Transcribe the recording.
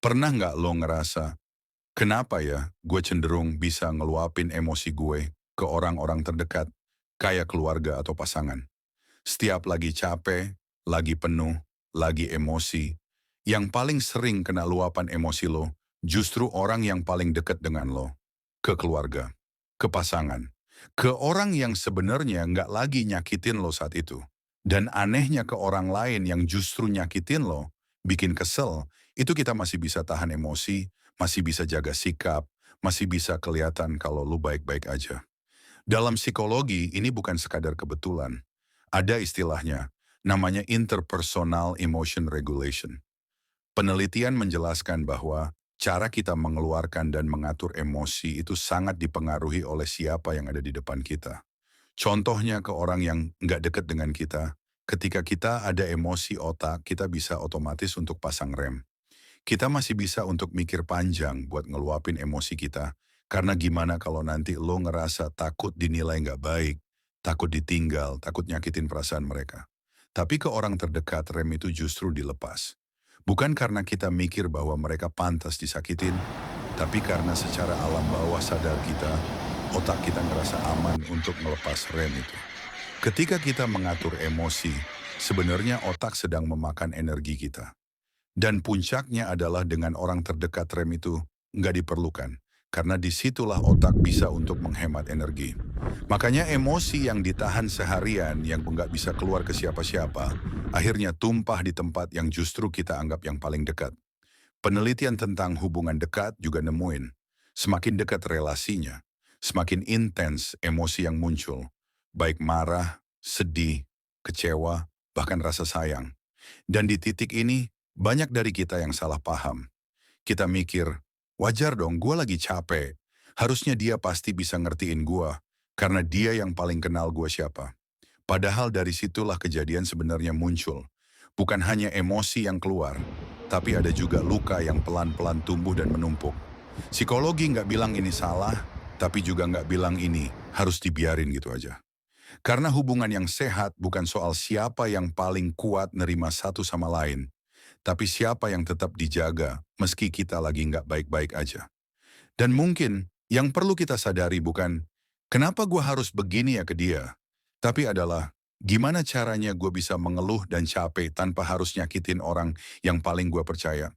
Pernah nggak lo ngerasa, kenapa ya gue cenderung bisa ngeluapin emosi gue ke orang-orang terdekat, kayak keluarga atau pasangan? Setiap lagi capek, lagi penuh, lagi emosi, yang paling sering kena luapan emosi lo, justru orang yang paling dekat dengan lo. Ke keluarga, ke pasangan, ke orang yang sebenarnya nggak lagi nyakitin lo saat itu. Dan anehnya ke orang lain yang justru nyakitin lo, bikin kesel, itu kita masih bisa tahan emosi, masih bisa jaga sikap, masih bisa kelihatan kalau lo baik-baik aja. Dalam psikologi, ini bukan sekadar kebetulan. Ada istilahnya, namanya interpersonal emotion regulation. Penelitian menjelaskan bahwa cara kita mengeluarkan dan mengatur emosi itu sangat dipengaruhi oleh siapa yang ada di depan kita. Contohnya ke orang yang nggak dekat dengan kita, ketika kita ada emosi otak, kita bisa otomatis untuk pasang rem. Kita masih bisa untuk mikir panjang buat ngeluapin emosi kita. Karena gimana kalau nanti lo ngerasa takut dinilai nggak baik, takut ditinggal, takut nyakitin perasaan mereka. Tapi ke orang terdekat rem itu justru dilepas. Bukan karena kita mikir bahwa mereka pantas disakitin, tapi karena secara alam bawah sadar kita, otak kita ngerasa aman untuk melepas rem itu. Ketika kita mengatur emosi, sebenarnya otak sedang memakan energi kita. Dan puncaknya adalah dengan orang terdekat rem itu nggak diperlukan. Karena disitulah otak bisa untuk menghemat energi. Makanya emosi yang ditahan seharian yang nggak bisa keluar ke siapa-siapa, akhirnya tumpah di tempat yang justru kita anggap yang paling dekat. Penelitian tentang hubungan dekat juga nemuin, semakin dekat relasinya, semakin intens emosi yang muncul. Baik marah, sedih, kecewa, bahkan rasa sayang. Dan di titik ini, banyak dari kita yang salah paham. Kita mikir, wajar dong gue lagi capek. Harusnya dia pasti bisa ngertiin gue, karena dia yang paling kenal gue siapa. Padahal dari situlah kejadian sebenarnya muncul. Bukan hanya emosi yang keluar, tapi ada juga luka yang pelan-pelan tumbuh dan menumpuk. Psikologi nggak bilang ini salah, tapi juga nggak bilang ini harus dibiarin gitu aja. Karena hubungan yang sehat bukan soal siapa yang paling kuat nerima satu sama lain, tapi siapa yang tetap dijaga meski kita lagi nggak baik-baik aja. Dan mungkin yang perlu kita sadari bukan, kenapa gue harus begini ya ke dia? Tapi adalah, gimana caranya gue bisa mengeluh dan capek tanpa harus nyakitin orang yang paling gue percaya?